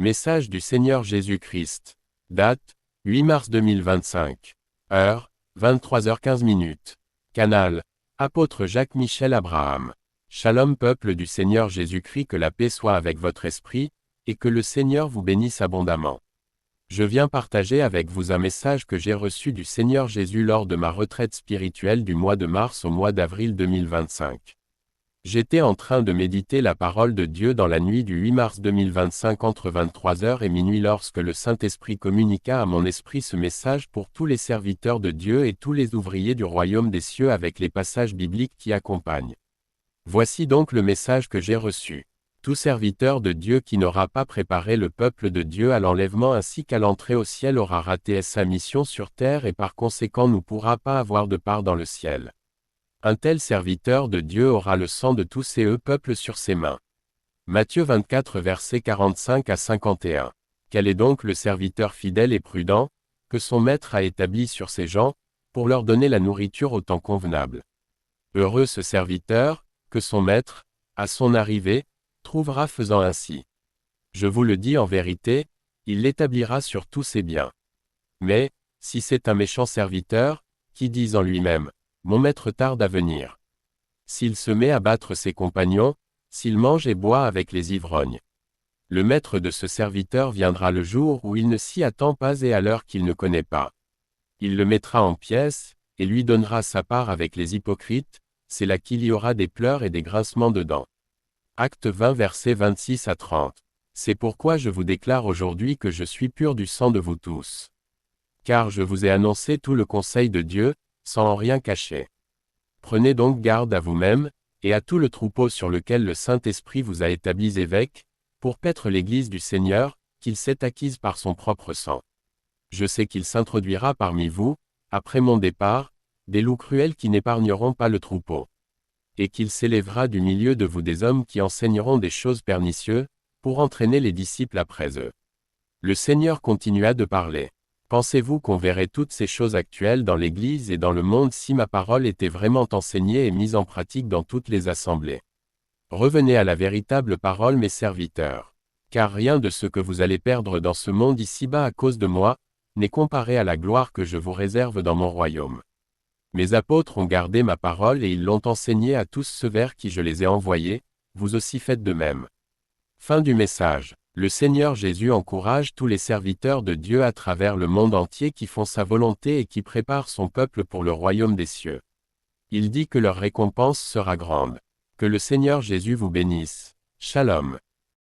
Message du Seigneur Jésus-Christ. Date, 8 mars 2025. Heure, 23h15. Canal, apôtre Jacques-Michel Abraham. Shalom peuple du Seigneur Jésus-Christ, que la paix soit avec votre esprit, et que le Seigneur vous bénisse abondamment. Je viens partager avec vous un message que j'ai reçu du Seigneur Jésus lors de ma retraite spirituelle du mois de mars au mois d'avril 2025. J'étais en train de méditer la parole de Dieu dans la nuit du 8 mars 2025 entre 23h et minuit lorsque le Saint-Esprit communiqua à mon esprit ce message pour tous les serviteurs de Dieu et tous les ouvriers du royaume des cieux avec les passages bibliques qui accompagnent. Voici donc le message que j'ai reçu. Tout serviteur de Dieu qui n'aura pas préparé le peuple de Dieu à l'enlèvement ainsi qu'à l'entrée au ciel aura raté sa mission sur terre et par conséquent ne pourra pas avoir de part dans le ciel. Un tel serviteur de Dieu aura le sang de tous ces peuples sur ses mains. Matthieu 24 versets 45 à 51. Quel est donc le serviteur fidèle et prudent, que son maître a établi sur ses gens, pour leur donner la nourriture au temps convenable? Heureux ce serviteur, que son maître, à son arrivée, trouvera faisant ainsi. Je vous le dis en vérité, il l'établira sur tous ses biens. Mais, si c'est un méchant serviteur, qui dit en lui-même, mon maître tarde à venir. S'il se met à battre ses compagnons, s'il mange et boit avec les ivrognes. Le maître de ce serviteur viendra le jour où il ne s'y attend pas et à l'heure qu'il ne connaît pas. Il le mettra en pièces, et lui donnera sa part avec les hypocrites, c'est là qu'il y aura des pleurs et des grincements de dents. Acte 20 versets 26 à 30. C'est pourquoi je vous déclare aujourd'hui que je suis pur du sang de vous tous. Car je vous ai annoncé tout le conseil de Dieu, sans en rien cacher. Prenez donc garde à vous-même, et à tout le troupeau sur lequel le Saint-Esprit vous a établis évêques, pour paître l'Église du Seigneur, qu'il s'est acquise par son propre sang. Je sais qu'il s'introduira parmi vous, après mon départ, des loups cruels qui n'épargneront pas le troupeau. Et qu'il s'élèvera du milieu de vous des hommes qui enseigneront des choses pernicieuses, pour entraîner les disciples après eux. Le Seigneur continua de parler. Pensez-vous qu'on verrait toutes ces choses actuelles dans l'Église et dans le monde si ma parole était vraiment enseignée et mise en pratique dans toutes les assemblées? Revenez à la véritable parole, mes serviteurs. Car rien de ce que vous allez perdre dans ce monde ici-bas à cause de moi, n'est comparé à la gloire que je vous réserve dans mon royaume. Mes apôtres ont gardé ma parole et ils l'ont enseignée à tous ceux vers qui je les ai envoyés, vous aussi faites de même. Fin du message. Le Seigneur Jésus encourage tous les serviteurs de Dieu à travers le monde entier qui font sa volonté et qui préparent son peuple pour le royaume des cieux. Il dit que leur récompense sera grande. Que le Seigneur Jésus vous bénisse. Shalom.